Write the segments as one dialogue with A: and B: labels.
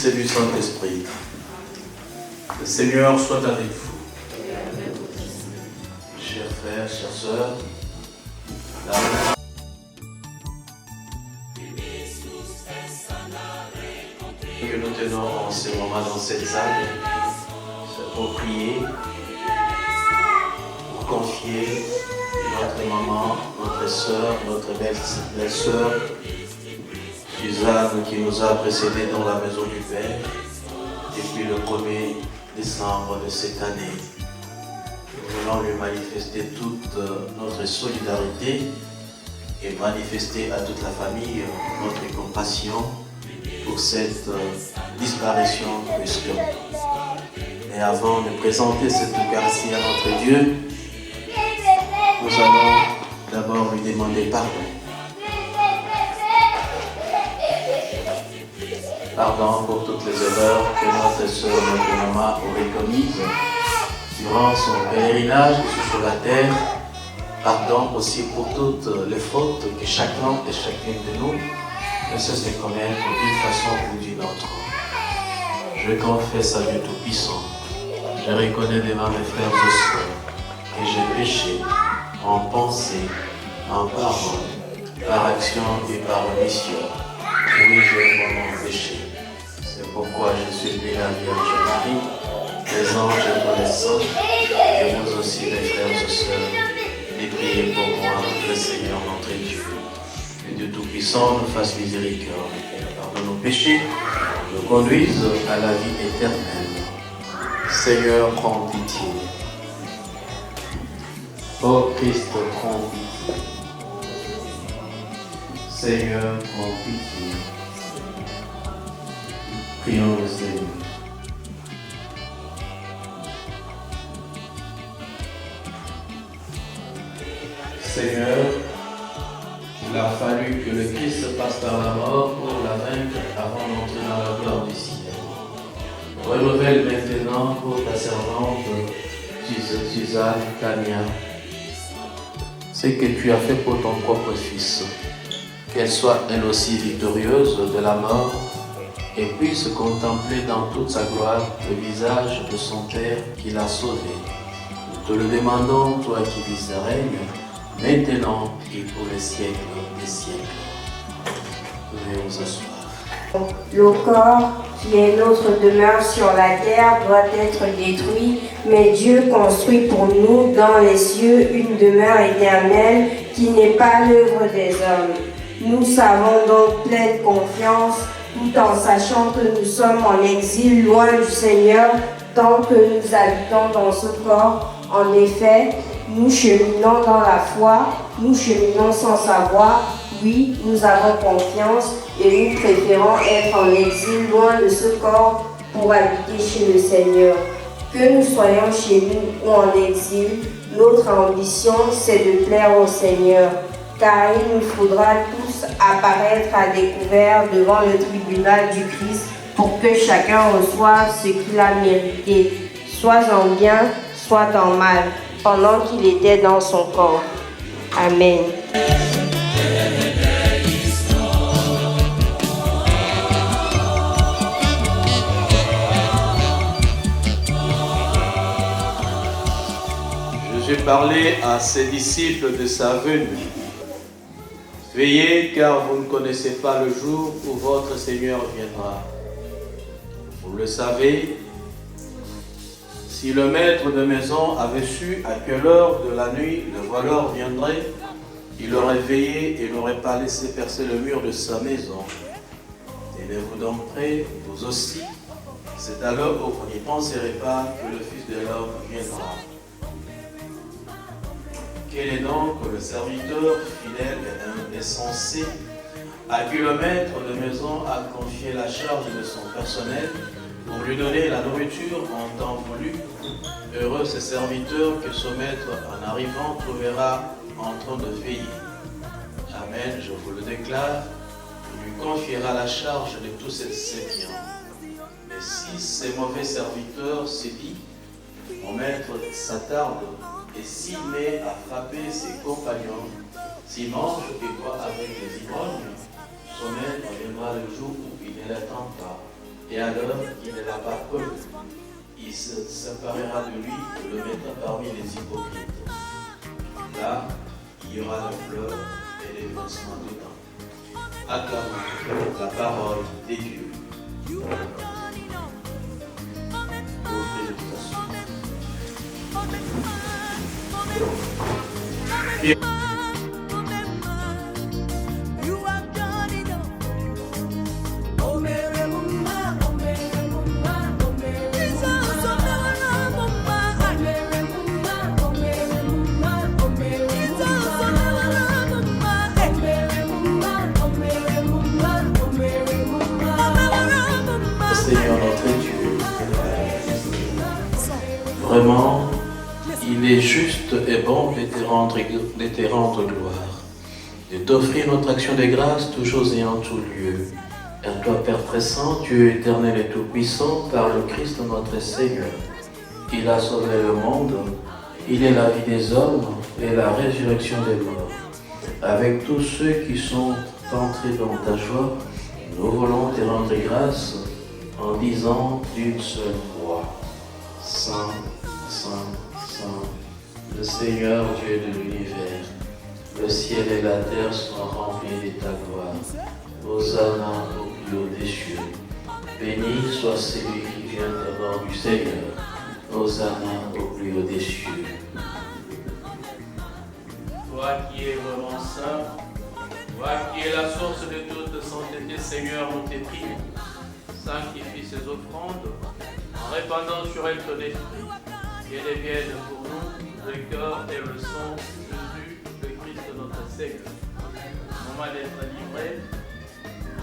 A: Fils et du Saint-Esprit. Le Seigneur soit avec vous. Chers frères, chères sœurs, que nous tenons en ce moment dans cette salle, c'est pour prier, pour confier notre maman, notre sœur, notre belle-sœur, Suzanne, qui nous a précédés dans la maison du Père depuis le 1er décembre de cette année. Nous voulons lui manifester toute notre solidarité et manifester à toute la famille notre compassion pour cette disparition brusque. Mais avant de présenter cette Eucharistie à notre Dieu, nous allons d'abord lui demander pardon. Pardon pour toutes les erreurs que notre sœur, notre maman aurait commises durant son pèlerinage sur la terre. Pardon aussi pour toutes les fautes que chacun et chacune de nous ne cesse de commettre d'une façon ou d'une autre. Je confesse à Dieu Tout-Puissant. Je reconnais devant mes frères et sœurs que j'ai péché en pensée, en parole, par action et par omission. Oui, j'ai vraiment péché. C'est pourquoi je suis béni la Vierge Marie, les anges et tous les saints, et vous aussi, mes frères et sœurs, et priez pour moi, le Seigneur notre Dieu. Que Dieu Tout-Puissant nous fasse miséricorde, pardonne nos péchés, nous conduise à la vie éternelle. Seigneur, prends pitié. Ô Christ, prends pitié. Seigneur, prends pitié. Prions le Seigneur. Seigneur, il a fallu que le Christ passe par la mort pour la vaincre avant d'entrer dans la gloire du ciel. Renouvelle maintenant pour ta servante Suzanne Tania ce que tu as fait pour ton propre Fils. Qu'elle soit elle aussi victorieuse de la mort et puisse contempler dans toute sa gloire le visage de son Père qui l'a sauvé. Nous te le demandons, toi qui vis et règnes, maintenant et pour les siècles des siècles. Veuillez vous asseoir.
B: Le corps qui est notre demeure sur la terre doit être détruit, mais Dieu construit pour nous dans les cieux une demeure éternelle qui n'est pas l'œuvre des hommes. Nous savons donc pleine confiance, tout en sachant que nous sommes en exil loin du Seigneur, tant que nous habitons dans ce corps. En effet, nous cheminons dans la foi, nous cheminons sans savoir. Oui, nous avons confiance et nous préférons être en exil loin de ce corps pour habiter chez le Seigneur. Que nous soyons chez nous ou en exil, notre ambition c'est de plaire au Seigneur, car il nous faudra tous apparaître à découvert devant le tribunal du Christ pour que chacun reçoive ce qu'il a mérité, soit en bien, soit en mal, pendant qu'il était dans son corps. Amen.
A: Jésus parlait à ses disciples de sa venue. Veillez, car vous ne connaissez pas le jour où votre Seigneur viendra. Vous le savez, si le maître de maison avait su à quelle heure de la nuit le voleur viendrait, il aurait veillé et n'aurait pas laissé percer le mur de sa maison. Tenez-vous donc prêts, vous aussi, c'est alors où vous n'y penserez pas que le Fils de l'homme viendra. Quel est donc le serviteur fidèle et sensé à qui le maître de maison a confié la charge de son personnel pour lui donner la nourriture en temps voulu? Heureux ce serviteur que son maître, en arrivant, trouvera en train de veiller. Amen, je vous le déclare, il lui confiera la charge de tous ses biens. Mais si ces mauvais serviteurs se dit, mon maître s'attarde, et s'il met à frapper ses compagnons, s'il mange et boit avec les ivrognes, son maître viendra le jour où il ne l'attend pas, Et alors, il ne l'a pas connu. Il se séparera de lui et le mettra parmi les hypocrites. Là, il y aura des pleurs et des grincements de dents. Acclamons la parole des dieux. Vos félicitations. Seigneur notre Dieu, vraiment, il est juste et bon de te rendre gloire, de t'offrir notre action de grâce toujours et en tout lieu. À toi, Père très saint, Dieu éternel et tout-puissant, par le Christ notre Seigneur. Il a sauvé le monde, il est la vie des hommes et la résurrection des morts. Avec tous ceux qui sont entrés dans ta joie, nous voulons te rendre grâce en disant d'une seule voix, Saint, Saint, Saint, le Seigneur Dieu de l'univers. Le ciel et la terre sont remplis de ta gloire. Hosanna au plus haut des cieux. Béni soit celui qui vient d'abord du Seigneur. Hosanna au plus haut des cieux. Toi qui es vraiment saint, toi qui es la source de toute sainteté, Seigneur, nous te prions. Sanctifie ces offrandes en répandant sur elles ton esprit, qu'elles deviennent pour nous le corps et le sang de Jésus, le Christ notre Seigneur. Au moment d'être livré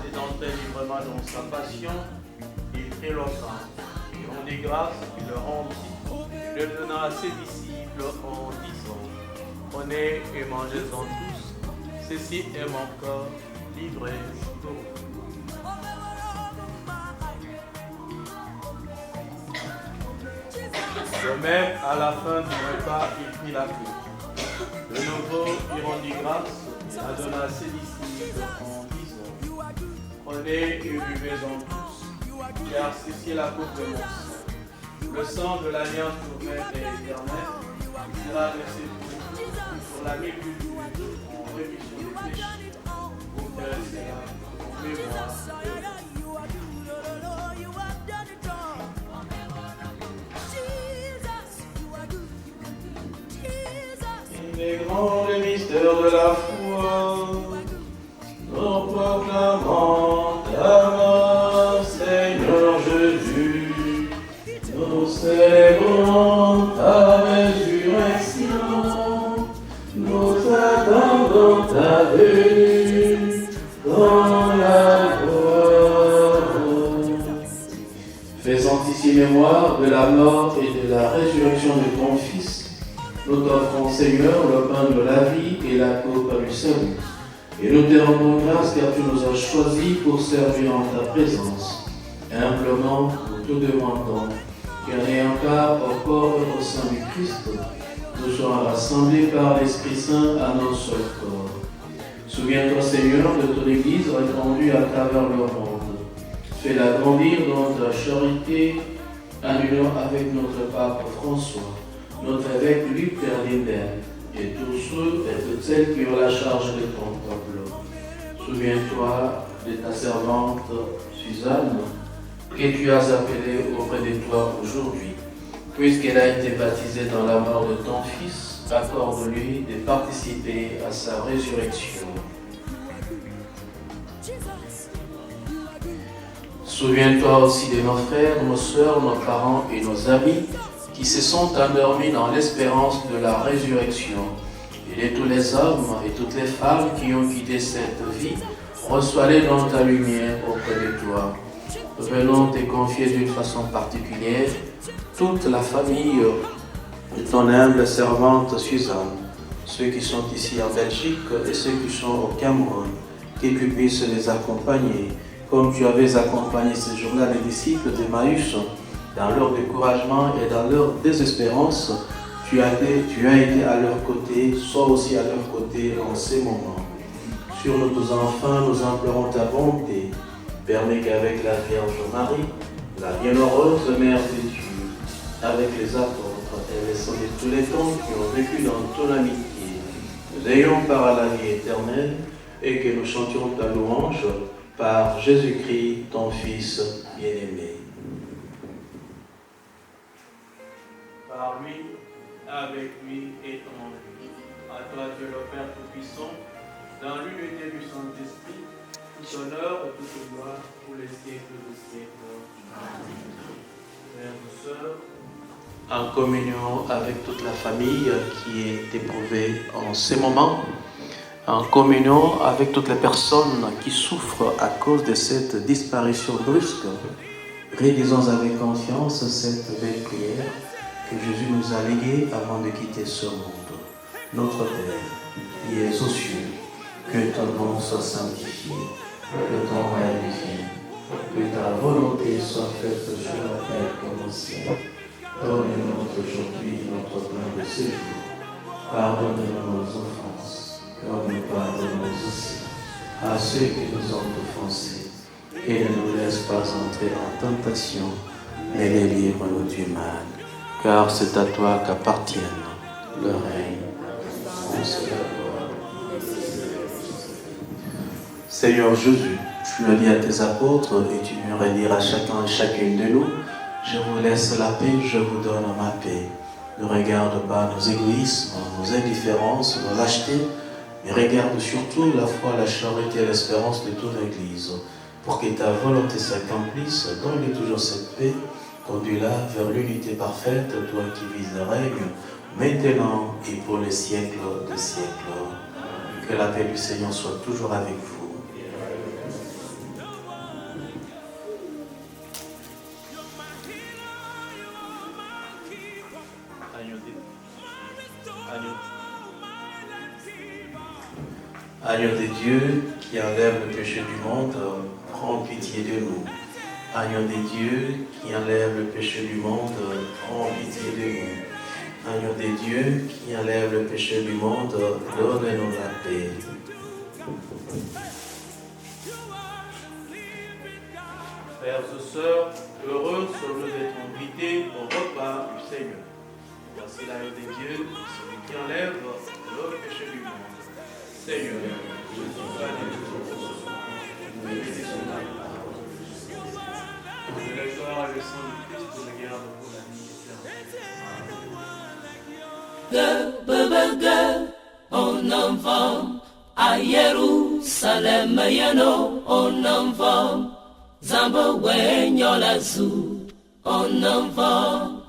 A: et d'entrer librement dans sa passion, il prit le pain, il rendit grâce, il le rendit, il le donna à ses disciples en disant, prenez et mangez-en tous, ceci est mon corps livré pour vous. De même, à la fin du repas, il prit la coupe. De nouveau, il rendit grâce, il la donna à ses disciples en disant, prenez et buvez-en tous, car ceci est la coupe de mon sang. Le sang de l'alliance nouvelle et éternelle sera versé pour la multitude en rémission des péchés. Vous ferez cela en mémoire de moi. Les grands mystères de la foi, nous proclamons ta mort, Seigneur Jésus. Nous célébrons ta résurrection, nous attendons ta venue dans la gloire. Faisant ici mémoire de la mort et de la résurrection de ton Fils, nous t'offrons, Seigneur, le pain de la vie et la coupe du salut. Et nous te rendons grâce car tu nous as choisis pour servir en ta présence. Humblement, nous te demandons qu'en ayant part au corps et au sein du Christ, nous soyons rassemblés par l'Esprit Saint à nos seuls corps. Souviens-toi, Seigneur, de ton Église répandue à travers le monde. Fais-la grandir dans ta charité en union avec notre pape François, notre évêque Luc Berliner, et tous ceux et toutes celles qui ont la charge de ton peuple. Souviens-toi de ta servante Suzanne, que tu as appelée auprès de toi aujourd'hui. Puisqu'elle a été baptisée dans la mort de ton Fils, accorde-lui de participer à sa résurrection. Souviens-toi aussi de nos frères, nos sœurs, nos parents et nos amis qui se sont endormis dans l'espérance de la résurrection. Et de tous les hommes et toutes les femmes qui ont quitté cette vie, reçois-les dans ta lumière auprès de toi. Venons te confier d'une façon particulière toute la famille de ton humble servante Suzanne, ceux qui sont ici en Belgique et ceux qui sont au Cameroun, que tu puisses les accompagner, comme tu avais accompagné ces jours-là les disciples d'Emmaüs, dans leur découragement et dans leur désespérance. Tu as été à leur côté, sois aussi à leur côté en ces moments. Sur nous tous enfin, nous implorons ta bonté. permet qu'avec la Vierge Marie, la bienheureuse Mère de Dieu, avec les apôtres et les saints de tous les temps qui ont vécu dans ton amitié, nous ayons part à la vie éternelle et que nous chantions ta louange par Jésus-Christ, ton Fils bien-aimé. Par lui, avec lui et en lui. À toi, Dieu le Père Tout-Puissant, dans l'unité du Saint-Esprit, tout honneur et toute gloire pour les siècles des siècles. Amen. Frères et sœurs, en communion avec toute la famille qui est éprouvée en ces moments, en communion avec toutes les personnes qui souffrent à cause de cette disparition brusque, réalisons avec confiance cette belle prière que Jésus nous a léguée avant de quitter ce monde. Notre Père, qui es aux cieux, que ton nom soit sanctifié, que ton règne vienne, que ta volonté soit faite sur la terre comme au ciel. Donne-nous aujourd'hui notre pain de ce jour. Pardonne-nous nos offenses, comme nous pardonnons aussi à ceux qui nous ont offensés. Et ne nous laisse pas entrer en tentation, mais délivre-nous du mal. Car c'est à toi qu'appartiennent le règne, la force et la gloire. Seigneur Jésus, tu as dit à tes apôtres et tu viendrais dire à chacun et chacune de nous, je vous laisse la paix, je vous donne ma paix. Ne regarde pas nos égoïsmes, nos indifférences, nos lâchetés, mais regarde surtout la foi, la charité et l'espérance de toute l'Église, pour que ta volonté s'accomplisse, donne toujours cette paix, conduis-la vers l'unité parfaite, toi qui vis et règnes, maintenant et pour les siècles des siècles. Que la paix du Seigneur soit toujours avec vous. Agneau de Dieu qui enlève le péché du monde, prends pitié de nous. Agneau de Dieu qui enlève le péché du monde, prends pitié de nous. Agneau de Dieu qui enlève le péché du monde, donne-nous la paix. Frères et sœurs, heureux sommes-nous d'être invités au repas du Seigneur. Voici l'agneau de Dieu, celui qui enlève le péché du monde. Seigneur, je ne suis pas digne mais bénis son âme. Que le corps et le sang du Christ nous garde pour la vie éternelle.
C: Onamvam a Yerusalem yano onamvam zamba wenyola zu onamvam.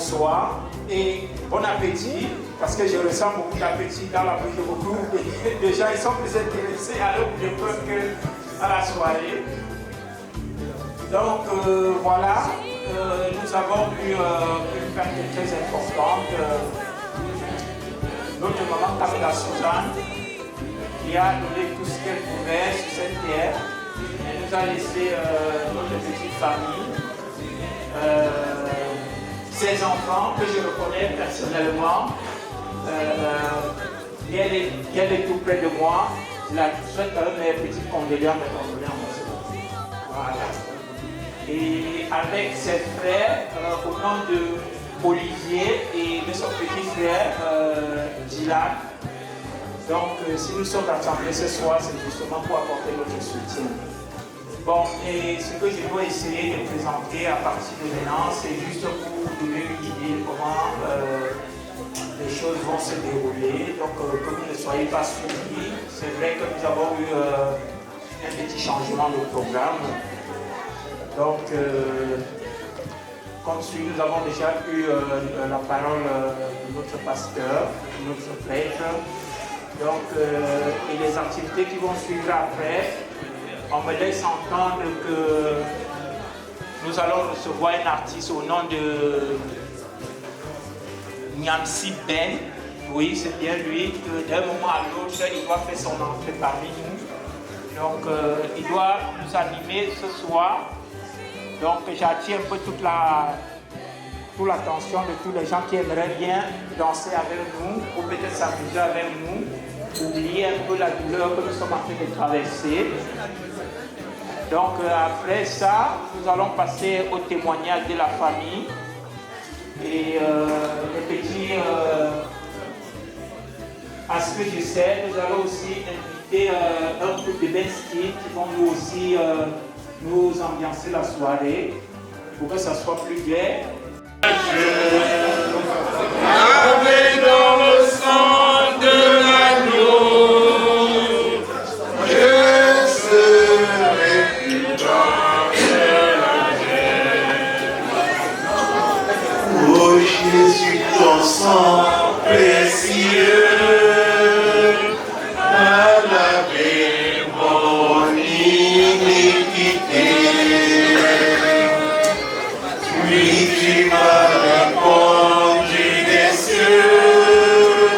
D: bonsoir et bon appétit, parce que je ressens beaucoup d'appétit dans la bouche de beaucoup de gens. Ils sont plus intéressés à l'heure de peur qu'à la soirée. Donc voilà, nous avons eu une fête très importante. Notre maman Camilla Suzanne, qui a donné tout ce qu'elle pouvait sur cette terre. Elle nous a laissé notre petite famille, ses enfants que je reconnais personnellement. Elle est tout près de moi. Je la souhaite quand même mes petites condoléances. Voilà. Et avec ses frères, au nom de Olivier et de son petit frère Dylan. Donc, si nous sommes rassemblés ce soir, c'est justement pour apporter notre soutien. Bon, et ce que je dois essayer de présenter à partir de maintenant, c'est juste pour vous donner une idée de comment les choses vont se dérouler. Donc, que vous ne soyez pas surpris. C'est vrai que nous avons eu un petit changement de programme. Donc, comme suit, nous avons déjà eu la parole de notre pasteur, de notre prêtre. Donc, et les activités qui vont suivre après, on me laisse entendre que nous allons recevoir un artiste au nom de Nyamsi Ben. Oui, c'est bien lui. D'un moment à l'autre, il doit faire son entrée parmi nous. Donc, il doit nous animer ce soir. Donc, j'attire un peu toute l'attention de tous les gens qui aimeraient bien danser avec nous ou peut-être s'amuser avec nous, oublier un peu la douleur que nous sommes en train de traverser. Donc, après ça, nous allons passer au témoignage de la famille et les petits aspects du cercle. Nous allons aussi inviter un groupe de besties qui vont nous aussi nous ambiancer la soirée pour que ça soit plus gai.
E: Avec dans le sang de l'agneau, je serai plus grand que la terre. Oh Jésus, ton sang précieux a lavé mon iniquité. Lui qui m'a répondu des cieux,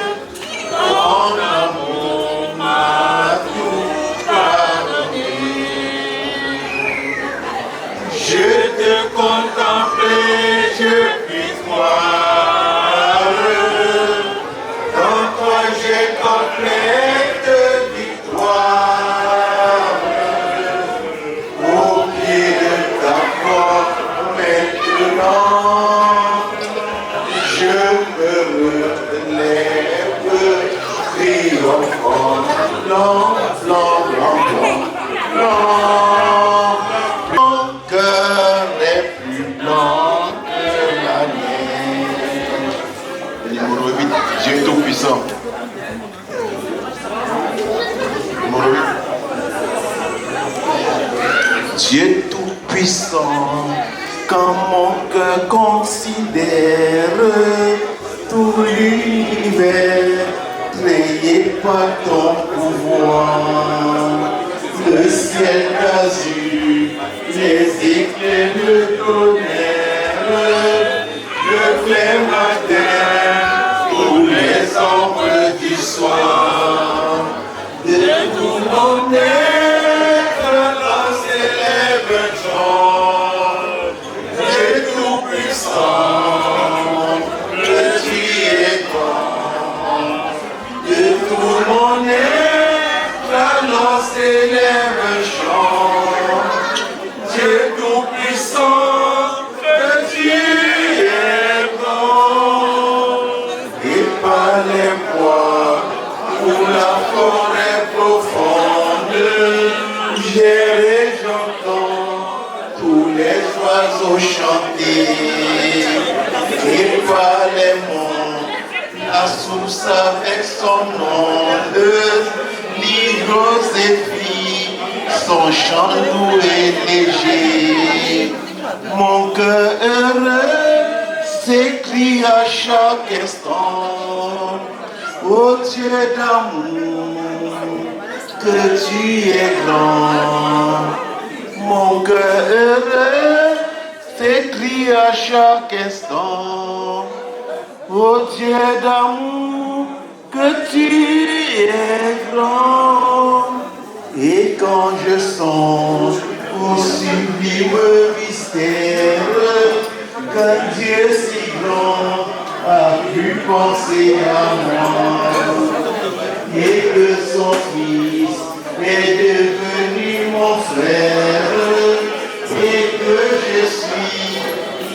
E: ton amour m'a tout pardonné. Je te contemplais, je puis voir, dans toi j'ai complète victoire. Au pied de ta porte, je me relève triomphant, blanc, blanc, blanc, blanc, blanc. Mon cœur est plus blanc que la neige. Numéro 8, Dieu est tout puissant. Numéro 8. Dieu est tout puissant. Quand mon cœur considère tout l'univers créé par ton pouvoir, le ciel d'azur, les éclairs, le tonnerre, le clair matin, tous les ombres du soir, de tout mon être, là s'élève un chant. Le Dieu est grand, de tout mon être, alors s'élève un chant. Dieu tout-puissant, le Dieu est grand, et par les bois, pour la forêt profonde, j'irai, j'entends tous les oiseaux chanter, et par les monts, la source avec son onde, l'ivre et filles, son chant doux et léger. Mon cœur heureux s'écrie à chaque instant. Ô Dieu d'amour, que tu es grand. Mon cœur heureux s'écrie à chaque instant. Ô Dieu d'amour, que tu es grand. Et quand je songe au sublime mystère qu'un Dieu si grand a pu penser à moi, et que son Fils est devenu mon frère, et que je suis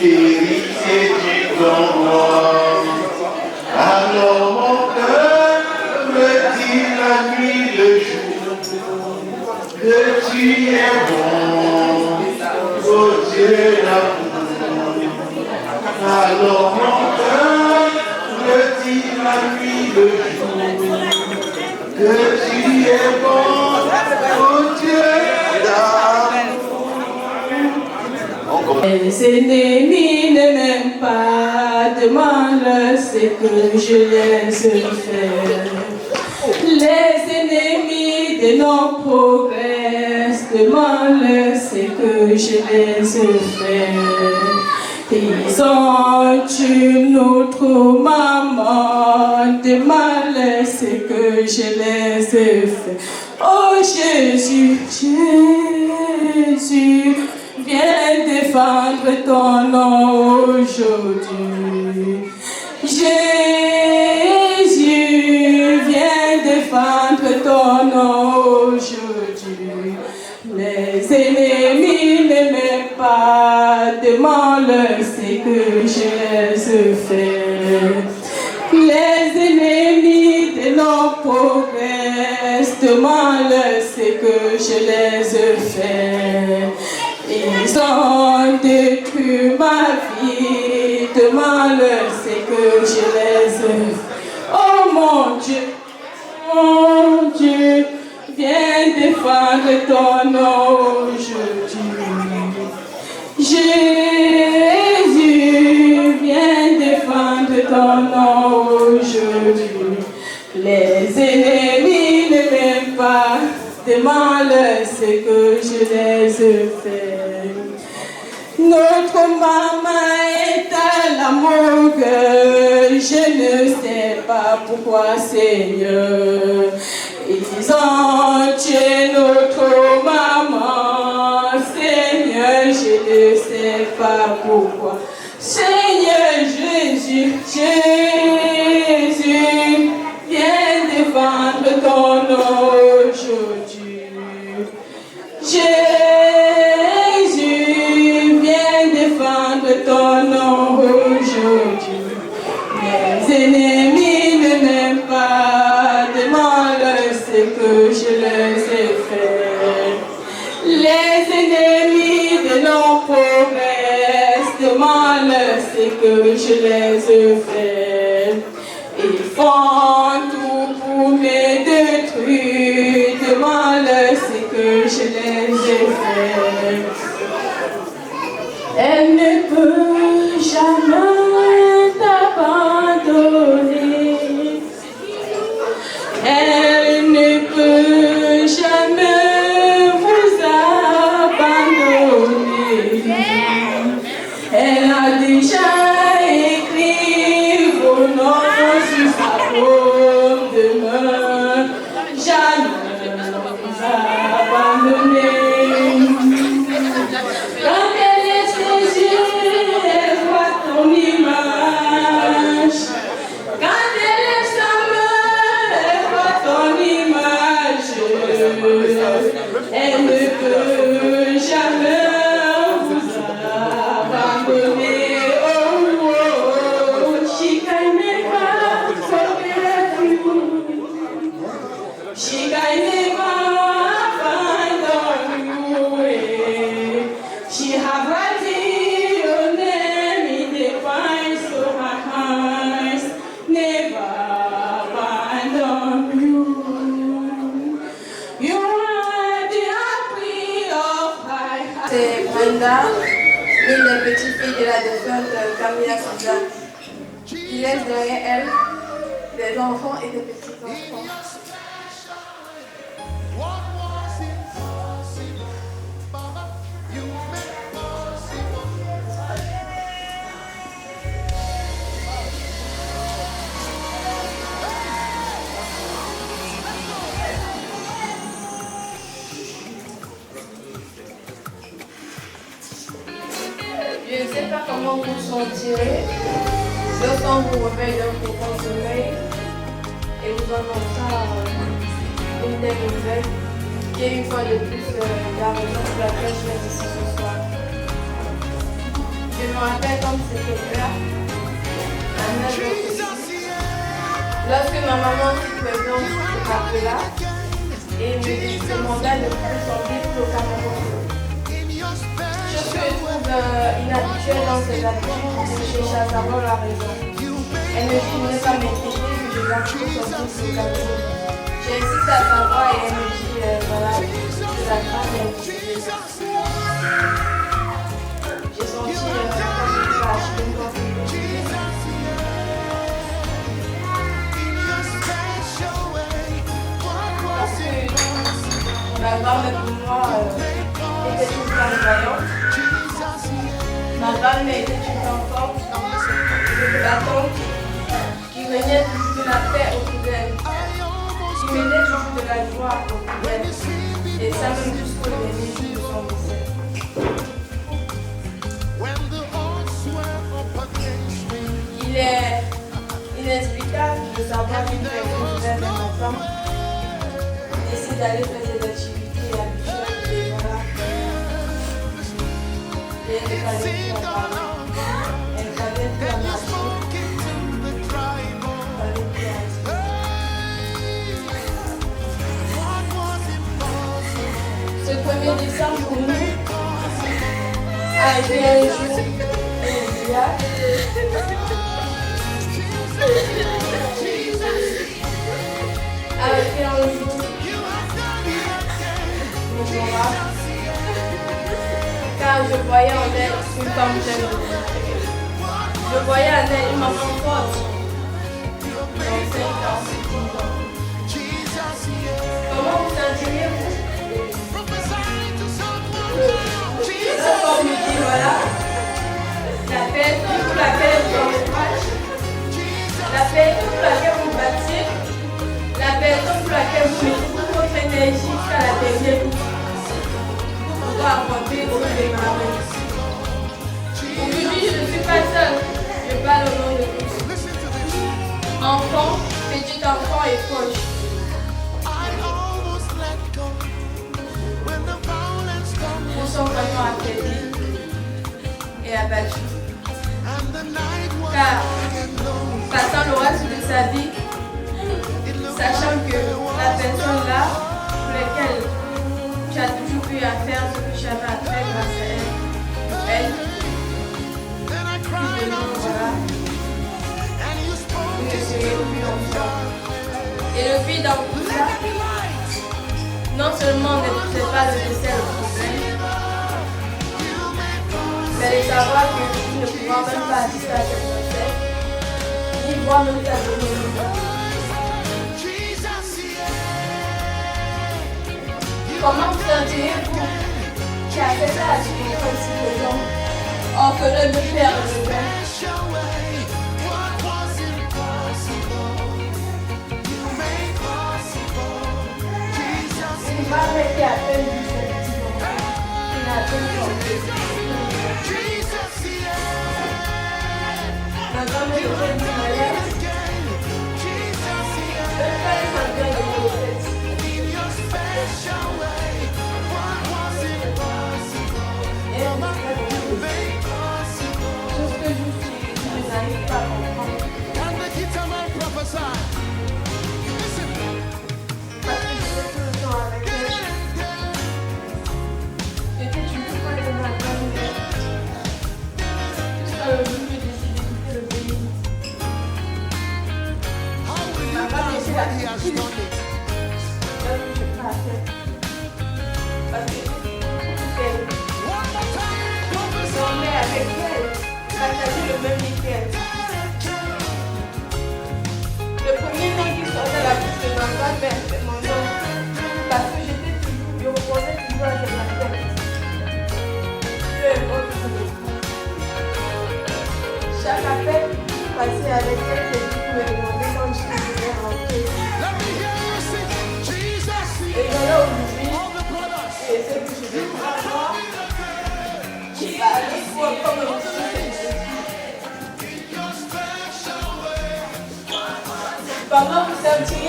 E: l'héritier du grand roi. Alors mon cœur me dit la nuit, le jour, que tu es bon, oh Dieu d'amour. Alors mon cœur me dit la nuit, le jour, que tu es bon, oh Dieu d'amour.
F: Les ennemis ne m'aiment pas, demande ce que je les ai fait. Les ennemis de nos progrès demandent ce que je les ai fait. Ils ont tué notre maman, demandent ce que je les ai fait. Oh Jésus, Jésus, viens défendre ton nom aujourd'hui. Jésus, viens défendre ton nom aujourd'hui. Les ennemis ne m'aiment pas, demande ce que je les ai fait. Les ennemis de nos progrès demandent ce que je les ai fait. Ils ont détruit ma vie, demandent ce que je les ai fait. Oh mon Dieu, viens défendre ton nom aujourd'hui. Jésus, viens défendre ton nom aujourd'hui. Les ennemis ne m'aiment pas, demandent ce que je les ai fait. Notre maman est à la morgue, je ne sais pas pourquoi, Seigneur. Ils ont tué notre maman, Seigneur, je ne sais pas pourquoi. Seigneur Jésus, Jésus, viens défendre ton nom aujourd'hui. Jésus, viens défendre ton nom aujourd'hui. Les ennemis ne m'aiment pas, demandent ce que je les ai fait. Les ennemis de nos progrès demandent ce que je les ai fait. Ils font tout pour me détruire, demandent ce que je les ai fait. Elle ne peut jamais t'abandonner. Elle ne peut jamais vous abandonner. Elle a déjà écrit vos noms sur sa paume de main. Jamais vous abandonner. Quand elle lève ses yeux, elle voit ton image. Quand elle lève sa main, elle voit ton image. Elle ne peut jamais vous abandonner. Oh, oh, oh, she can never forget you. She can never abandon you. She have written your name in the pines of her hands, never abandon you. You are the apple of my heart.
B: C'est Brenda.
G: l'une des petites filles de la défunte Camilla Souza, qui laisse derrière elle des enfants et des petits-enfants. Je ne sais pas comment vous sentirez lorsqu'on vous réveille d'un profond sommeil et vous annoncez une telle nouvelle qui est une fois de plus la raison pour laquelle je suis ici ce soir. Je me rappelle comme c'était là, à 9 ans, lorsque ma maman fut présente se rappela et me demanda de plus en vivre au Cameroun. Chose que je trouve inhabituelle dans ces habitudes, je cherche à savoir la raison. Elle me dit de ne pas m'inquiéter que je dois tout sortir sur le Cameroun. J'insiste à savoir et elle me dit voilà, c'est la grande inquiétude. J'ai senti comme une vache, une confidence. Parce que ma grand-mère pour moi était une femme vaillante. Ma grand-mère était une femme forte, battante, qui menait toujours de la paix autour d'elle, qui menait toujours de la joie autour d'elle, et ça même jusqu'au dernier jour de son décès. Il est inexplicable de savoir qu'une personne vers un enfant décide d'aller faire ses activités habituelles et voilà. Et elle ne fallait plus en parler. Elle ne fallait plus en marcher. Elle ne fallait plus en rester. Ce 1er décembre pour nous a été un jour inoubliable. A été un jour mémorable. Car je voyais en elle une femme pleine de vie. Je voyais en elle une maman forte. Dans 5 ans, 10 ans. Comment vous sentiriez-vous? Lorsqu'on me dit voilà, la personne pour laquelle vous encouragez, la personne pour laquelle vous battez, la personne pour laquelle vous mettez toute votre énergie jusqu'à la dernière goutte. Pour affronter au démarrer. Aujourd'hui, je ne suis pas seule, je parle au nom de tous. Enfants, petits enfants et proches. Nous sommes vraiment affaiblis et abattus. Car, passant le reste de sa vie, sachant que la personne là, pour laquelle tu as toujours eu à faire ce que tu avais à faire grâce à elle, plus de nous, voilà, vous ne serez plus ensemble. Et le pire dans tout ça, non seulement ne c'est pas le décès le problème, mais de savoir que nous ne pouvons même pas assister à cette recette, ni voir même ta venue. Comment vous sentirez-vous qui a fait ça à son si présent, orphelin de père et de mère? Une femme qui a fait du qui n'a pas porté. Ma grand-mère était une malade. Je ne pas les sentir de vos têtes. Tout ce que je n'arrive pas à comprendre. Parce que j'étais tout le temps avec elle. J'étais toujours pas de ma grand-mère. Jusqu'à le jour où j'ai décidé de quitter le pays.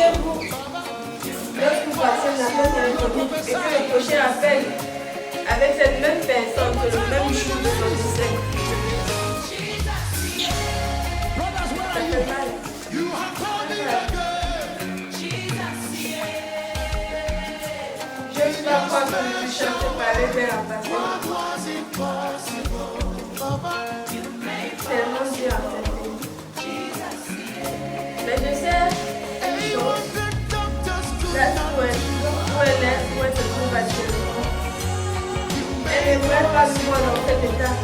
G: Imaginez-vous, lorsque vous passez un appel téléphonique et que le prochain appel avec cette même personne que le même jour de son décès. Ça fait mal. Je ne sais pas quoi que je chante parler vers la personne. Tellement dur en fait. Mais je sais une chose, là où elle est, où elle se trouve actuellement. Elle n'aimerait pas vivre dans cet état,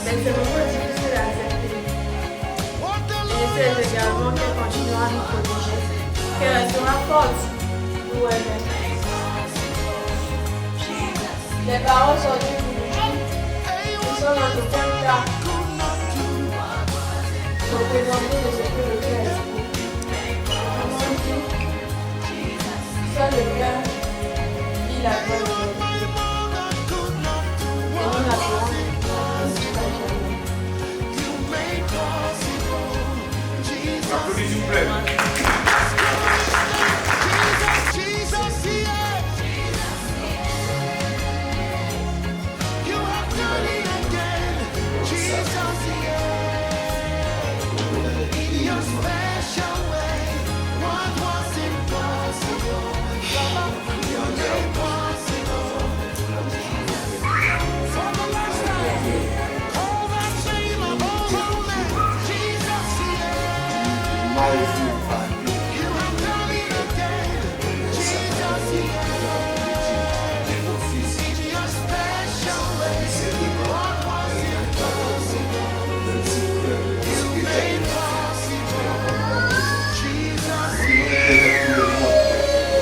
G: mais c'est vraiment difficile à accepter. Et j'essaie également qu'elle continuera à nous protéger, qu'elle restera forte où elle est. Les paroles sont dues pour nous. Nous sommes dans aucun cas représentés de ce que le cœur exprime. Comment dit, seul le cœur lit la voix de Dieu. Et nous l'adorons jusqu'à jamais.
H: Applaudissez s'il vous plaît.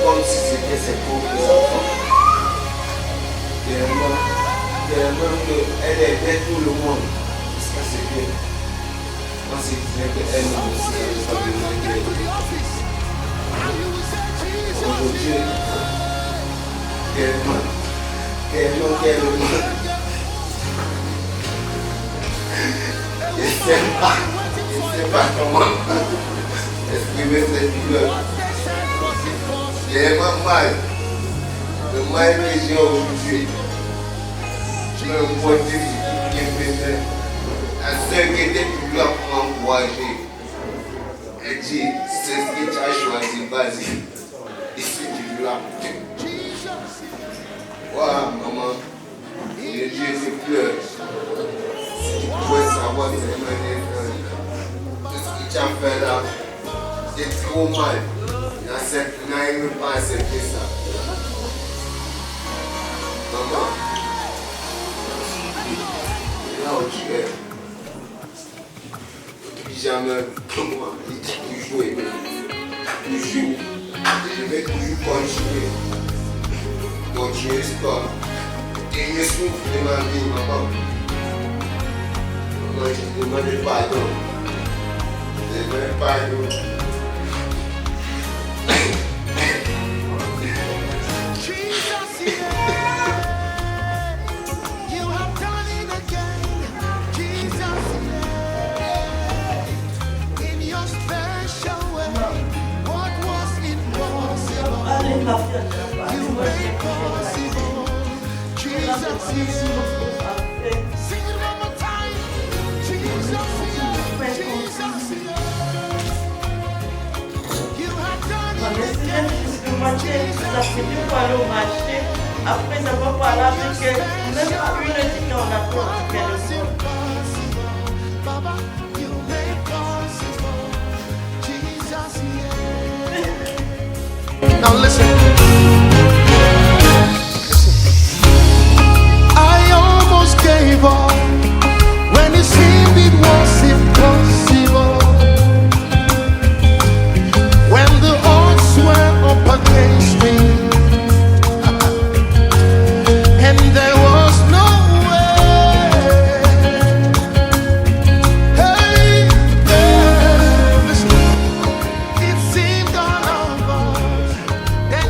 E: Comme si c'était ses pauvres enfants. Tellement qu'elle aidait tout le monde. Jusqu'à ce que, quand c'est disait qu'elle ne savait pas besoin d'elle. Aujourd'hui, tellement, je ne sais pas comment exprimer cette douleur. J'ai vraiment mal. Le mal que j'ai aujourd'hui. Je me motive qui me faisait. La seule qui était plus là pour m'encourager. Elle dit, c'est ce que tu as choisi, vas-y. Ici, tu es là pour toi. Voilà, maman. Les yeux se pleurent. Si tu pouvais savoir tellement tout ce que tu as fait là, c'est trop mal. N'arrive pas à accepter ça. Maman, là où tu es, depuis jamais, moi, il dit toujours aimé. Toujours. Je vais toujours continuer ça. Et je souffre de ma vie, maman. Maman, je te demande pardon. Je te demande pardon.
I: Après avoir parlé avec elle, même pas une étiquette en approche qu'elle est.
J: Now listen. I almost gave up when it seemed it was impossible. When the odds were up against me, and there was no way. Hey, listen. It seemed all over. Then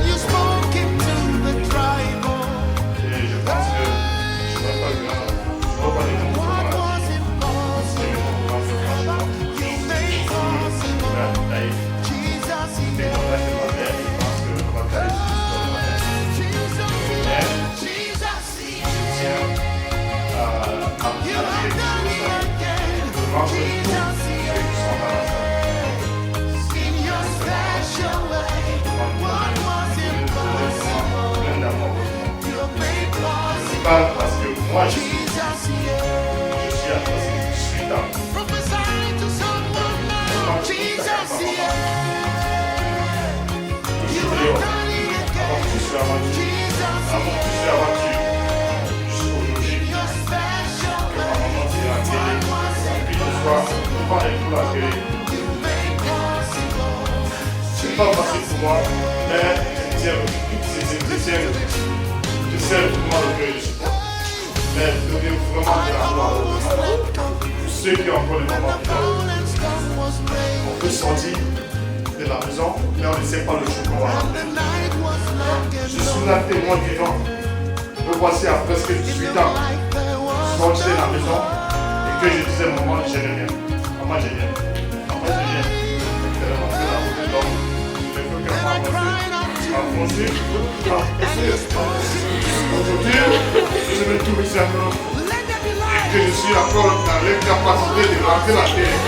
H: avant plusieurs aventures, jusqu'aujourd'hui, que ma maman dit à la télé, puis le soir, devant les poules à la télé. C'est pas facile pour moi, mais je sais vraiment le cœur de support. Mais donner vraiment de la gloire aux mamans. Pour ceux qui ont encore les mamans on peut sortir de la maison, mais on ne sait pas le jour qu'on va rentrer. Je suis un témoin vivant. Me voici à presque 18 ans, sorti de la maison et que je disais maman, je reviens. Maman, je viens. Maman, je viens. Elle m'a fait la route de l'homme. Je veux qu'elle m'a avancé. Aujourd'hui, je me trouve ici à Londres et que je suis encore dans l'incapacité de rentrer la terre.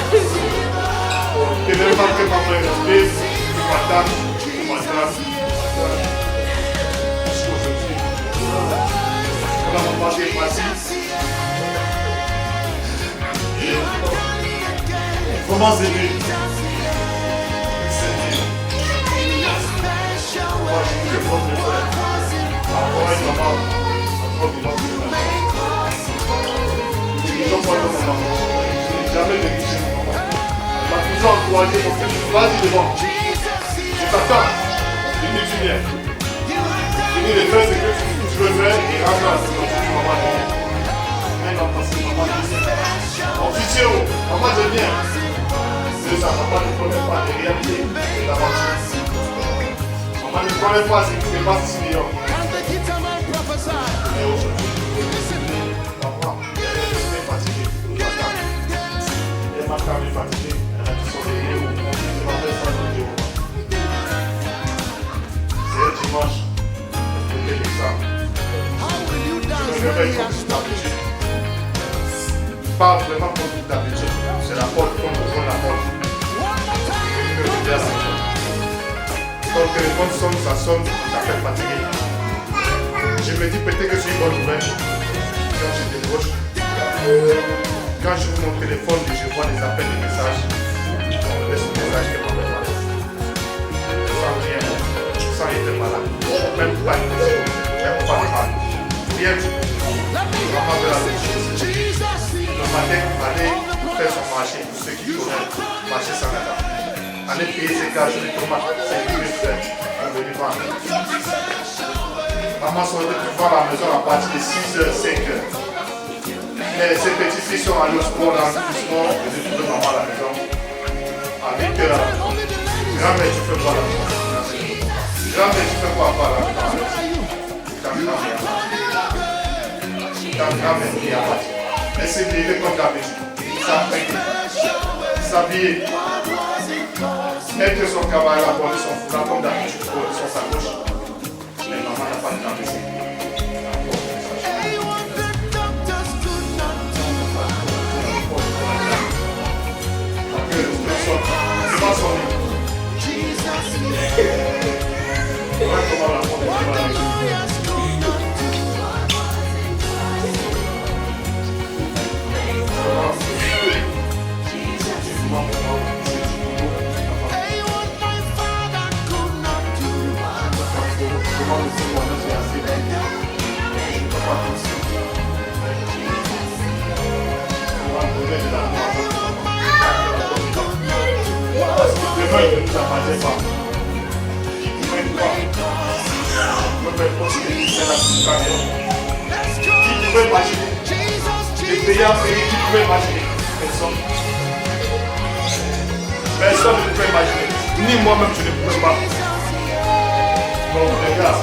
H: Et même pas que maman est restée, je m'attends. Jusqu'aujourd'hui. On a maman qui est partie. Et comment c'est lui? Moi, je suis le fort de frère. Encore une maman, encore une maman. Je ne suis pas de mon maman. Je n'ai jamais négligé mon maman. Elle m'a toujours encouragé pour que je vas-y devant. Je t'attends. Je dis tu viens. Je dis de faire ce que tu veux faire et rentre à la maison. Maman, je viens. Elle m'a passé, maman, je viens. On dit tiens, maman, je viens. C'est ça, maman ne connaît pas les réalités de l'aventure. Maman ne connaît pas ce qui se passe ici dehors. Mais aujourd'hui, maman, elle est fatiguée. Elle m'a quand même fatiguée. Elle a dit son vidéo. Je m'appelle ça le vidéo. C'est un dimanche. Elle fait l'examen. Je me réveille comme d'habitude. Pas vraiment comme d'habitude. C'est la porte qu'on ouvre la porte. Je me réveille à la maison. Ton téléphone sonne, ça sonne, ça fait fatiguer. Je me dis peut-être que c'est une bonne nouvelle. Quand je décroche, quand je ouvre mon téléphone et je vois les appels, les messages, on me laisse un message qui m'en fait. Sans rien, sans être malade, même pas une question, même pas de mal. Rien du tout. Maman veut la même chose. Le matin, aller faire son marché, pour ceux qui connaissent, marché sans attendre. Aller payer ses cages, les tomates, c'est lui le frère, on veut lui vendre. Maman sont venues voir la maison à partir de 6h, 5h. Mais ces petits filles sont allés au sport, dans le sport, et je trouve maman à la maison. Avec grand-mère, tu fais quoi la maison? Grand-mère, tu fais quoi à la maison? Quand grand-mère est à partir. Elle s'est levée comme d'habitude. S'habiller. Mettre son cavalier à porter son foulard comme d'habitude pour son sacoche. Mais maman n'a pas de temps ici. Je pense son lit. Comment la porte ne nous appartient pas. Qui pouvait pas me faire posséder c'est la petite carrière. Qui pouvait imaginer les pays à pays, qui pouvait imaginer? Personne. Personne ne pouvait imaginer. Ni moi-même je ne pouvais pas. Donc les gars,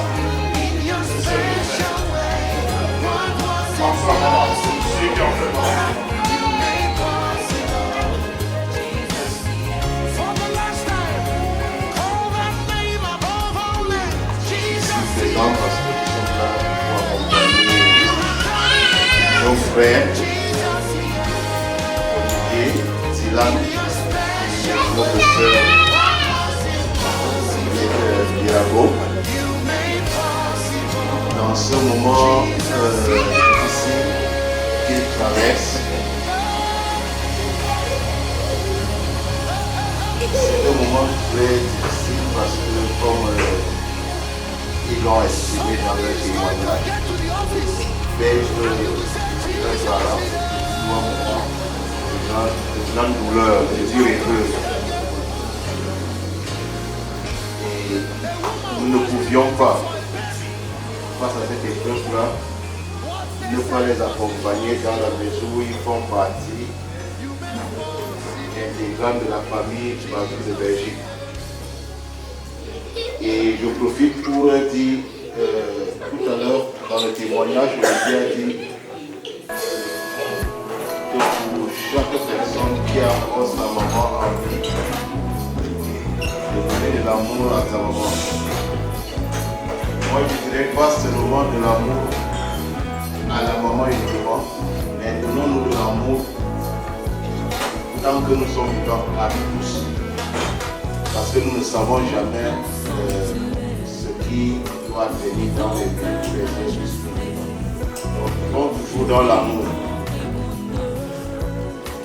H: c'est ce que je fais. François, maman, c'est ceux qui ont fait maman.
E: Parce que nous sommes là pour accompagner nos frères, Olivier, Dylan, et notre sœur Diago. Dans ce moment difficile qu'ils traversent, c'est un moment très difficile parce que comme ils l'ont exprimé dans leur témoignage. Perdre un parent, ou un moment, de grande douleur, de dure épreuve. Et nous ne pouvions pas, face à cette épreuve-là, ne pas les accompagner dans la mesure où ils font partie intégrante de la famille Bazou de Belgique. Et je profite pour dire tout à l'heure dans le témoignage, je vous ai dit que pour chaque personne qui a encore sa maman en vie, de donner de l'amour à sa maman. Moi je ne dirais pas seulement de l'amour à la maman uniquement, mais donnons-nous de l'amour tant que nous sommes vivants à tous. Parce que nous ne savons jamais ce qui doit venir dans les vies de les autres. Donc, vivons toujours dans l'amour.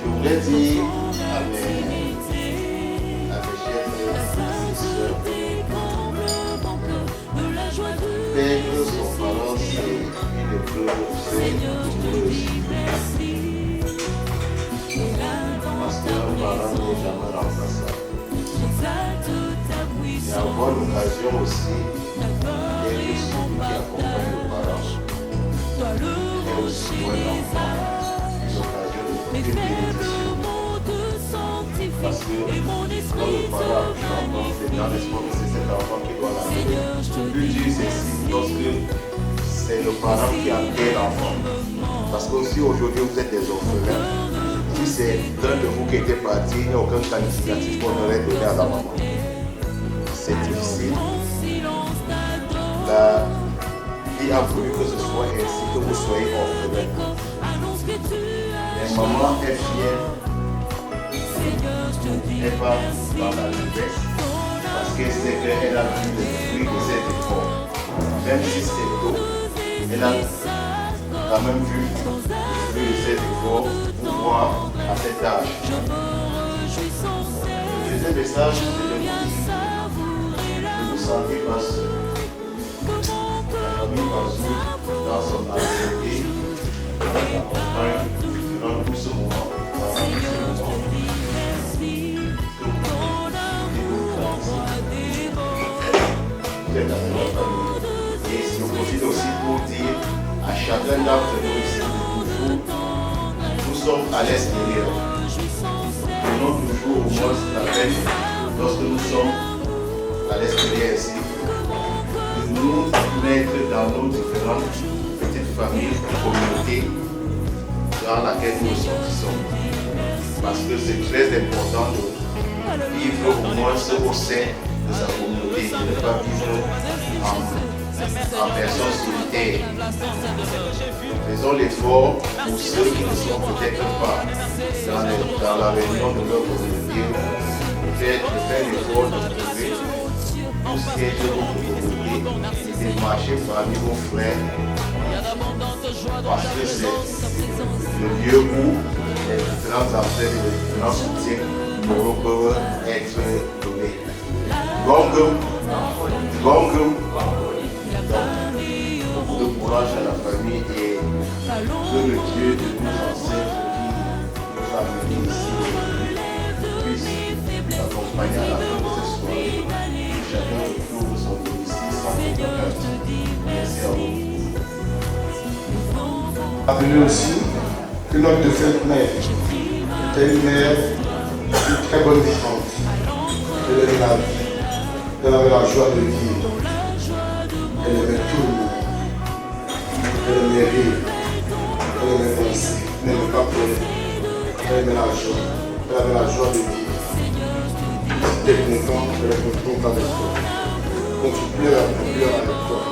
E: Je voulais dire à mes chers frères et sœurs, perdre son parent, c'est une épreuve très douloureuse. Parce qu'un parent n'est jamais remplaçable. Et avoir l'occasion aussi d'être celui qui accompagne le parent et aussi pour un enfant l'occasion de trouver une bénédiction. Parce que quand le parent a pris l'enfant, c'est dans l'espoir que c'est cet enfant qui doit l'amener. Plus dur c'est si lorsque c'est le parent qui a créé l'enfant. Parce que si aujourd'hui vous êtes des orphelins, si c'est l'un de vous qui était parti, il n'y a aucun cas significatif qu'on aurait donné à la maman. C'est difficile. La vie a voulu que ce soit ainsi, que vous soyez orphelin. Mais maman est fière. Elle va dans la liberté parce qu'elle sait qu'elle a vu le fruit de ses efforts. Même si c'est tôt, elle a quand même vu le fruit de ses efforts pour voir à cet âge. Le deuxième message, c'est de vous sentez pas seul. La famille Bazou, dans son activité, l'accompagne durant tout ce moment. Et je profite aussi pour dire à chacun d'entre nous ici, nous sommes à l'extérieur. Prenons toujours au moins la peine, lorsque nous sommes à l'extérieur ici, de nous mettre dans nos différentes petites familles, communautés dans laquelle nous sortissons. Parce que c'est très important de vivre au moins ce au sein de sa communauté, de ne pas vivre en personne solitaire. Faisons l'effort pour ceux qui ne sont peut-être pas dans la réunion de leur communauté, de faire l'effort de trouver tout ce qui est de votre communauté et de marcher parmi vos frères. Parce que c'est le lieu où les différents appels et les différents soutiens moraux peuvent être donnés. Donc, beaucoup de courage à la famille et que le Dieu de nos ancêtres qui nous a amenés ici puisse nous accompagner à la fin de cette soirée. Chacun retrouve son domicile sans problème. Merci à vous.
K: Appelé aussi que notre de cette mère était une mère d'une très bonne vivante. Elle aimait la vie, elle avait la joie de vivre, elle aimait tout le monde, elle aimait rire, elle aimait danser, elle n'aimait pas pleurer, elle aimait la joie, elle avait la joie de vivre. Si tu es content, elle est contente avec toi. Quand tu pleures, elle pleure avec toi.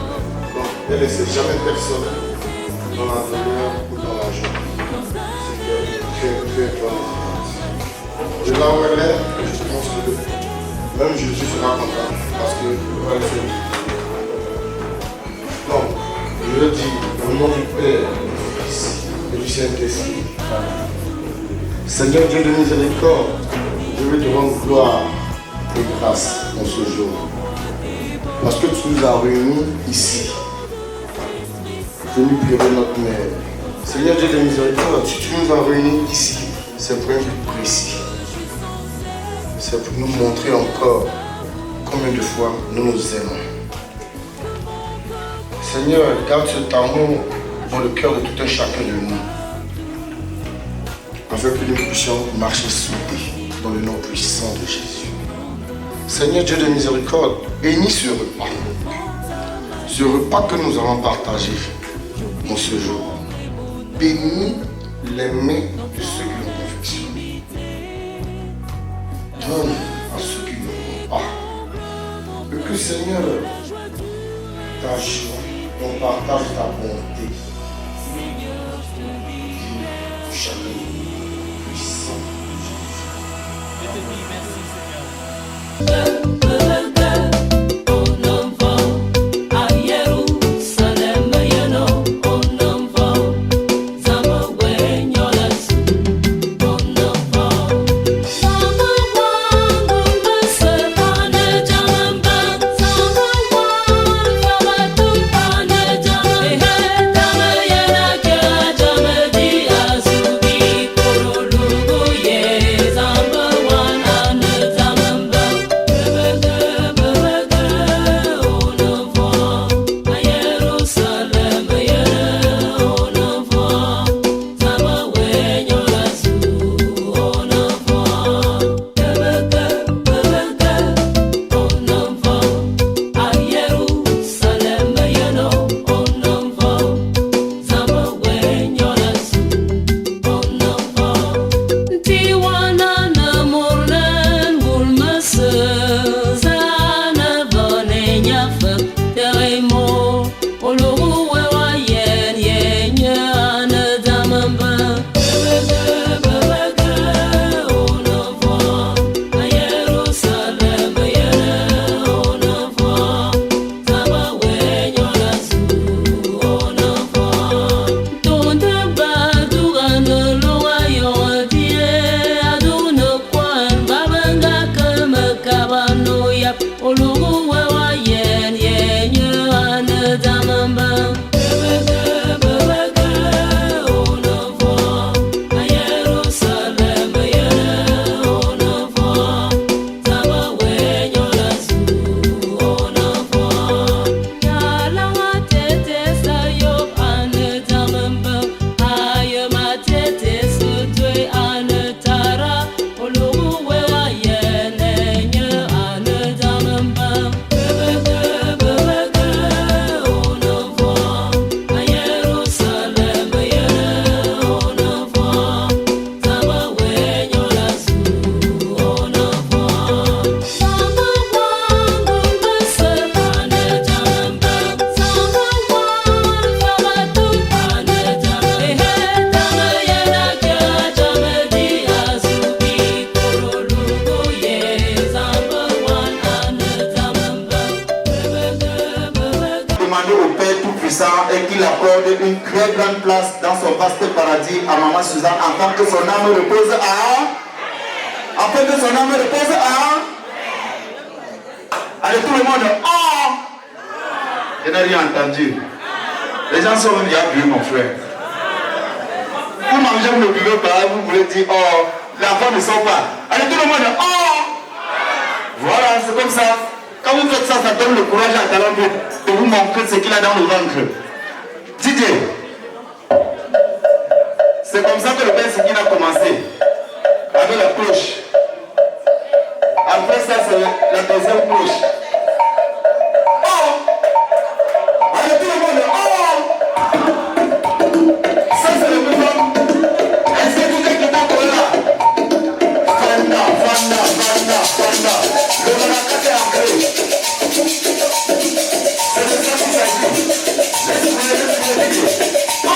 K: Donc elle ne laissait jamais personne dans la douleur ou dans la joie. C'était très, très bonne. Je la relève et je pense que même Jésus sera content parce que elle fait. Donc, je le dis au nom du Père, du Fils et du Saint-Esprit. Seigneur Dieu de miséricorde, je veux te rendre gloire et grâce en ce jour. Parce que tu nous as réunis ici, venus pleurer notre mère. Seigneur Dieu de miséricorde, si tu nous as réunis ici, c'est pour un but précis. C'est pour nous montrer encore combien de fois nous nous aimons. Seigneur, garde cet amour dans le cœur de tout un chacun de nous, afin que nous puissions marcher soudés dans le nom puissant de Jésus. Seigneur Dieu de miséricorde, bénis ce repas que nous allons partager en ce jour. Bénis les mains de ceux qui l'ont confectionné. Donne à ceux qui ne l'ont pas. Et que Seigneur, ta joie, ton partage, ta bonté, chacun puissant de Jésus.
L: Et qu'il accorde une très grande place dans son vaste paradis à Maman Suzanne afin que son âme repose afin que son âme repose allez tout le monde, oh! Je n'ai rien entendu. Les gens sont venus à bu mon frère. Vous mangez, vous ne buvez pas, vous voulez dire oh, l'enfant ne sort pas. Allez tout le monde, oh! Voilà, c'est comme ça. Quand vous faites ça, ça donne le courage à Talent de vous montrer ce qu'il a dans le ventre. Didier, c'est comme ça que le Père Sikine a commencé, avec la cloche. Après ça, c'est la deuxième cloche. Oh! Allez tout le monde, oh! Ça c'est le mouvement. Est-ce que vous êtes là? Fanda, Fanda, Fanda, Fanda. Le Manakate est entré. C'est de ça qu'il s'agit. Oh!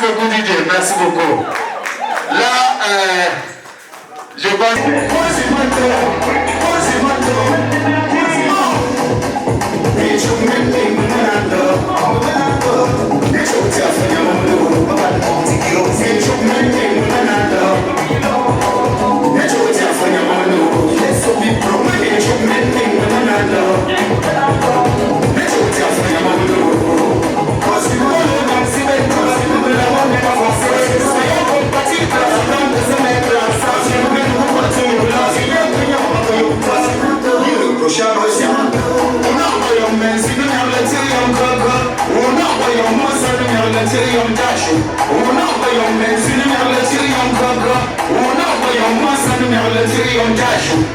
L: beaucoup Didier, merci beaucoup. Là, je pense...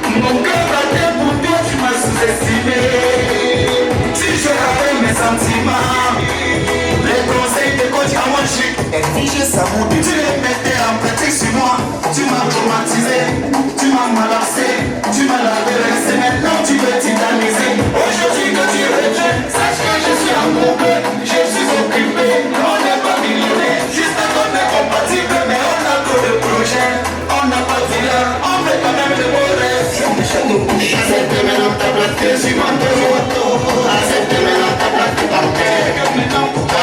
M: Mon cœur battait pour toi, tu m'as sous-estimé. Si je rappelle mes sentiments, les conseils de coach à moi chic, exigé ça mon but. Tu les mettais en pratique sur moi, tu m'as traumatisé, tu m'as malaxé, tu m'as lavé les maintenant tu veux titaniser. Aujourd'hui que tu retiens, sache que je suis en couple, je suis occupé, on n'est pas millionnaire, juste qu'on est compatible, mais on a trop de projets, on n'a pas de dealer, on fait quand même de beaux rêves. Accepte-moi dans ta place que je m'en accepte-moi dans ta place que par terre.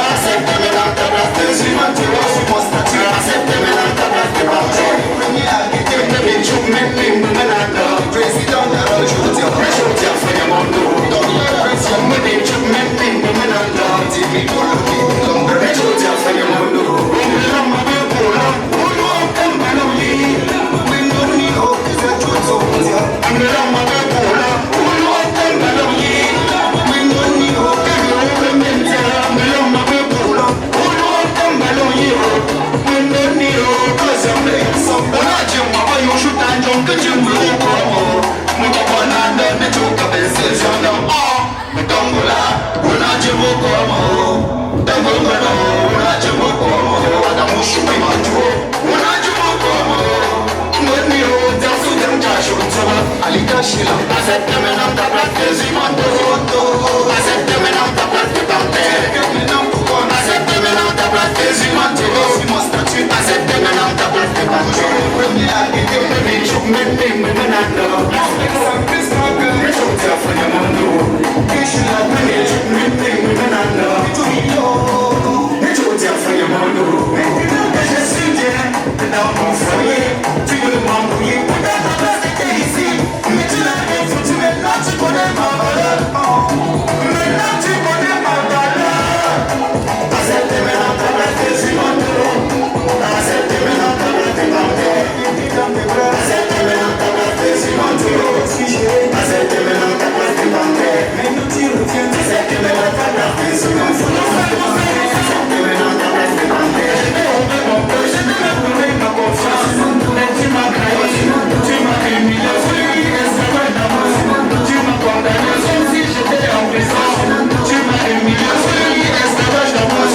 M: Accepte-moi dans ta place que je m'en accepte-moi dans ta place que par terre. Président de la République, président de la accepte-moi dans ta place que je m'en accepte-moi dans ta place que par terre. Accepte-moi dans ta place que je m'en accepte-moi dans ta place que par terre. Je suis bien dans mon foyer, tu veux m'embrouiller, peut-être ta place était ici, mais tu l'as rien foutu, maintenant tu connais ma valeur. Maintenant tu connais ma valeur. Accepte-moi dans ta place que je m'entoure. Accepte-moi dans ta place que t'enterres. Accepte-moi dans ta place que je m'entoure. Accepte-moi dans ta place que t'enterres. Accepte-moi dans ta place que je m'entoure. Accepte-moi dans ta place que t'enterres. Je t'ai même donné ma confiance, mais tu m'as trahi, tu m'as humilié. Tu m'as condamné comme si j'étais en prison. Tu m'as humilié, esclavage d'amour.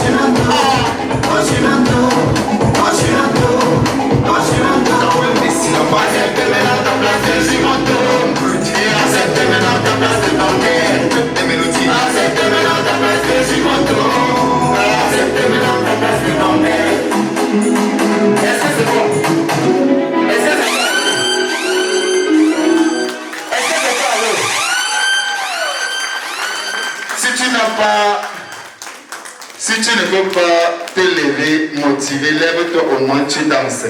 M: Accepte-moi dans ta place de Zimonto. Accepte-moi dans ta place de Banquet. Accepte-moi dans ta place de Zimonto. Accepte-moi dans ta place de Banquet. Est-ce que c'est bon? Est-ce que c'est bon?
L: Si tu ne peux pas te lever, motiver, lève-toi au moins, tu danses.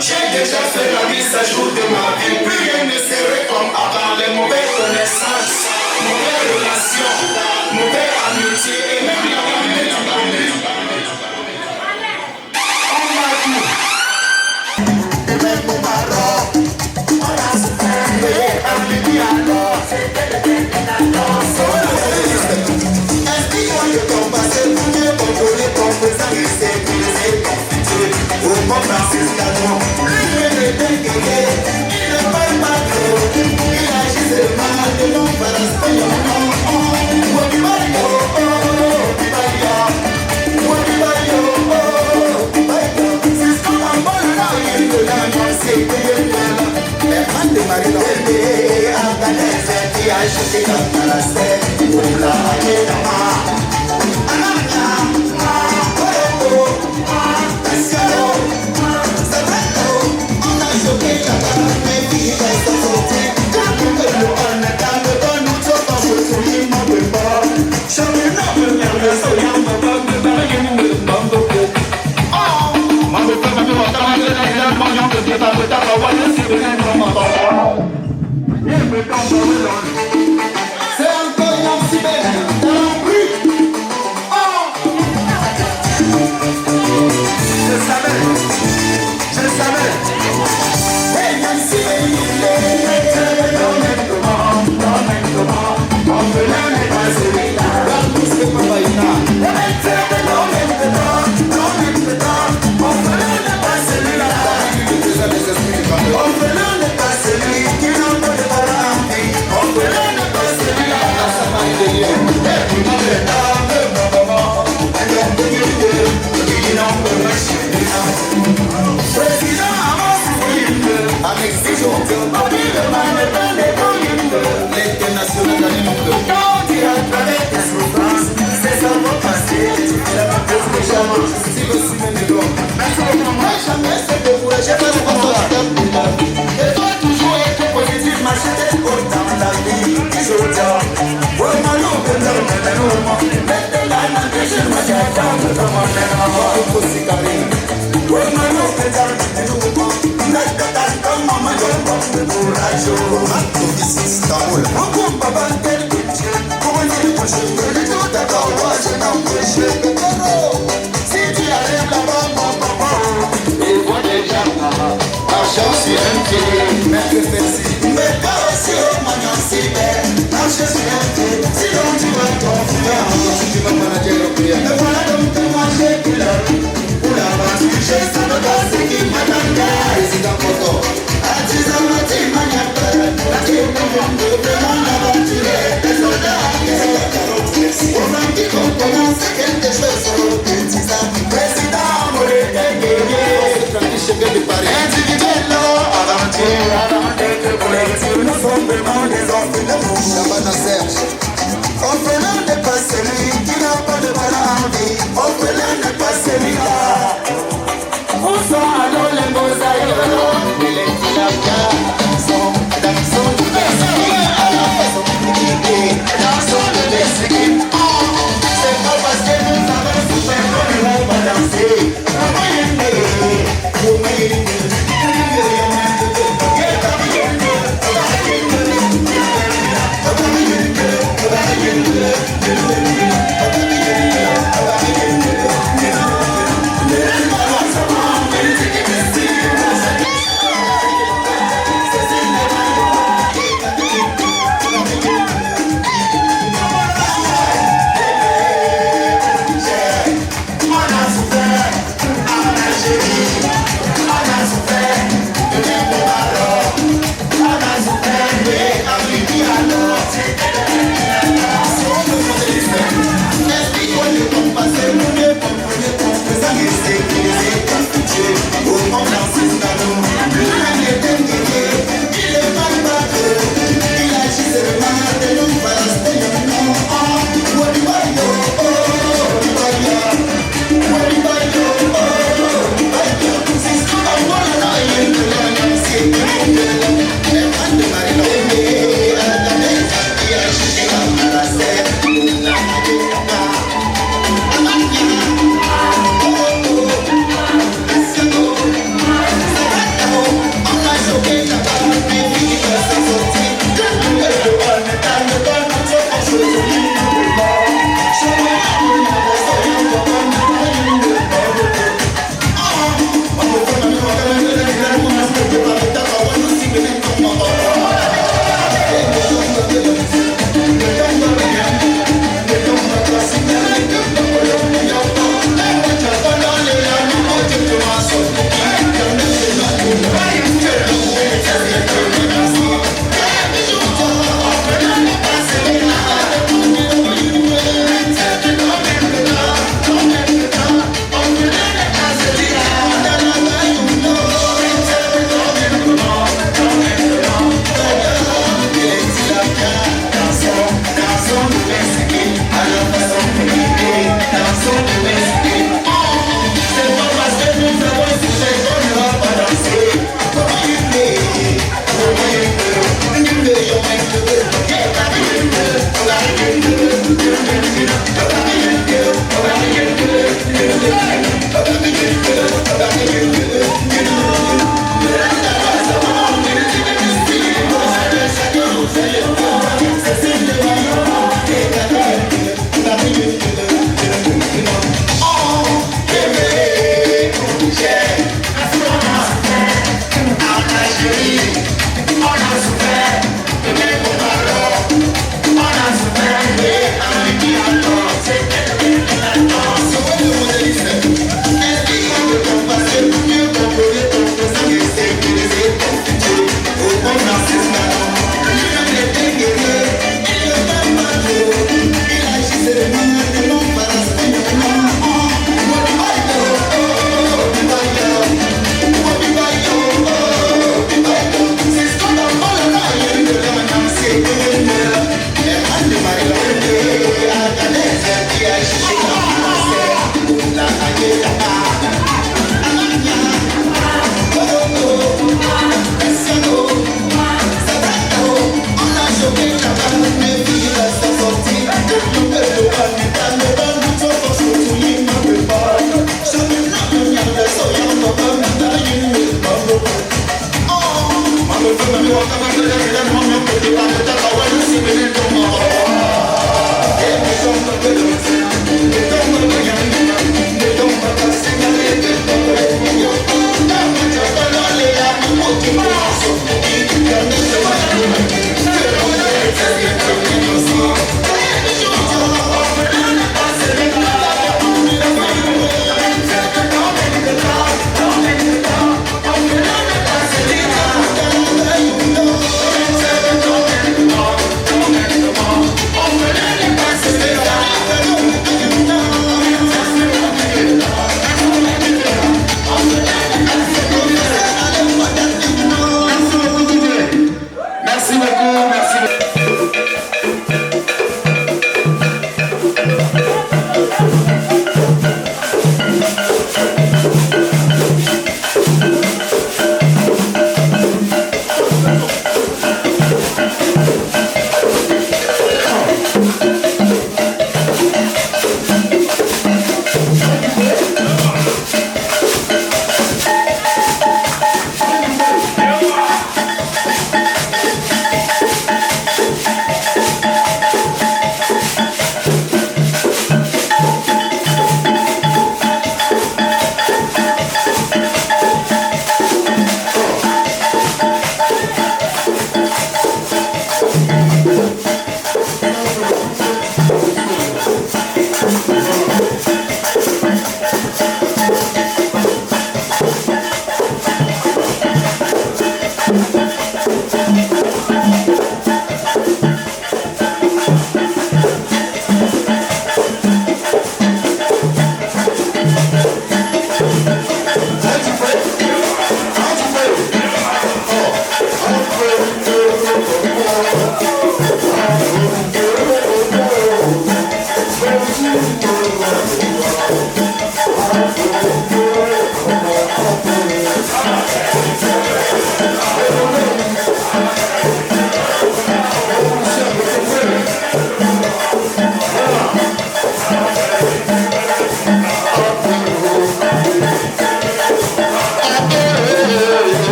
M: J'ai déjà fait la mise à jour de ma vie. Plus rien ne serait comme avant. Les mauvaises connaissances, mauvaises relations, mauvaises amitiés et même la famille. On m'a dit, et même mon baron, on a souffert, on lui dit alors, est-ce que ton passé pour mieux contrôler ton présent et sécuriser ton futur? Au monde dans ses canons, lui ne dégueulé, il ne parle pas trop, il agit seulement de non par l'aspect.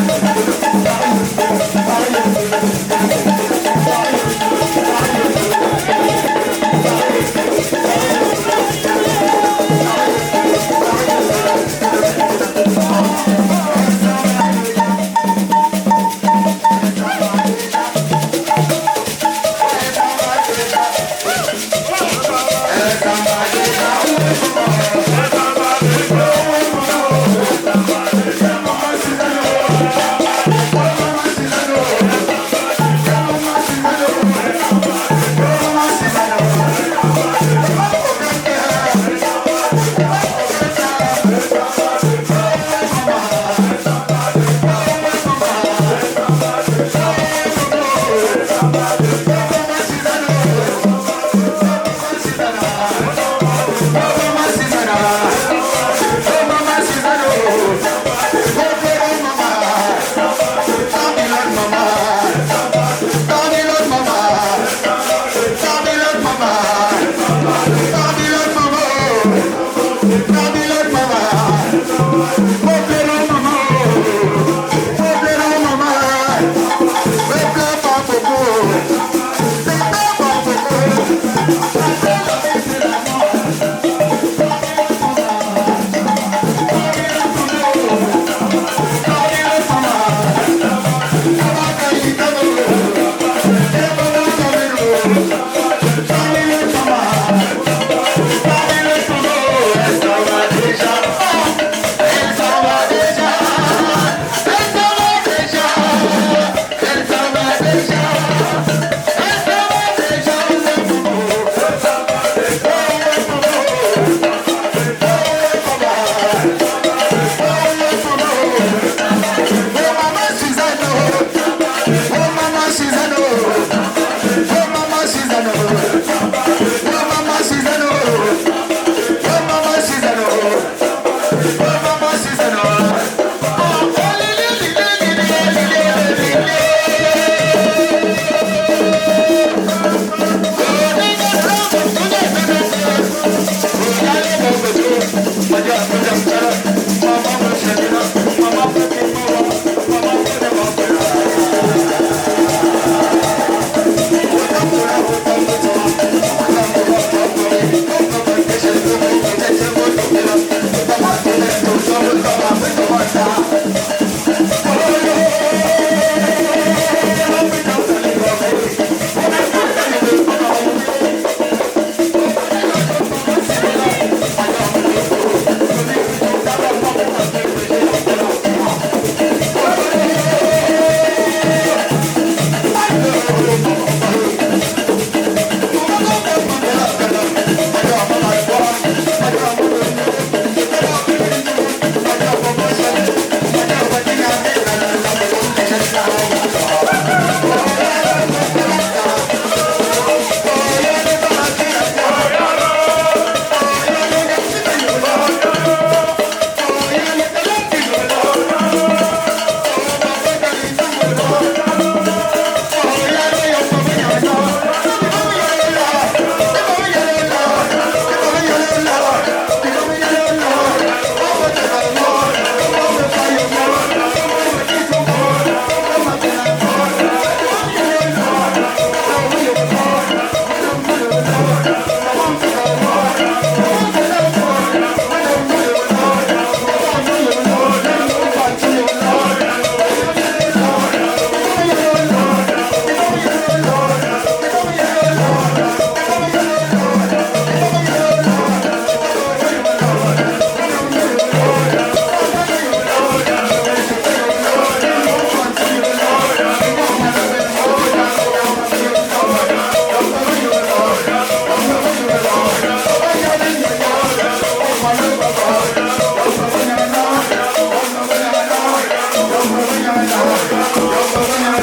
J: Thank you.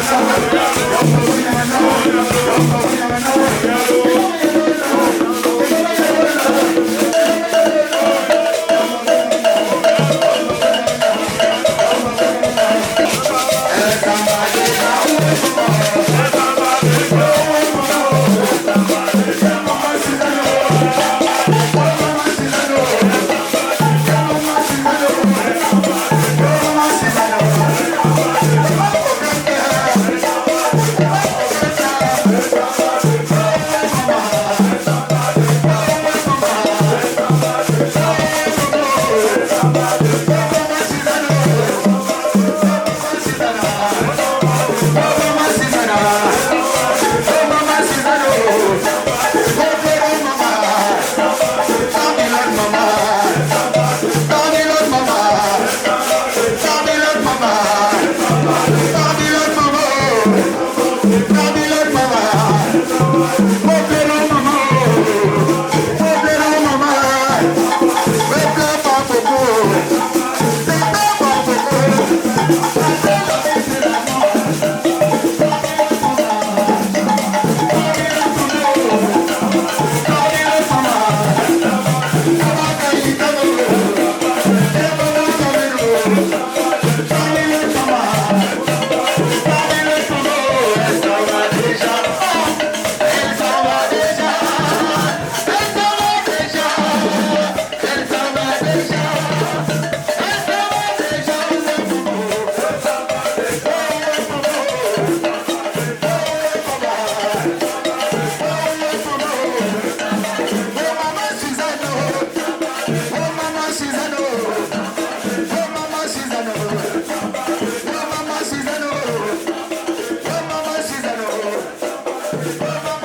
M: ça.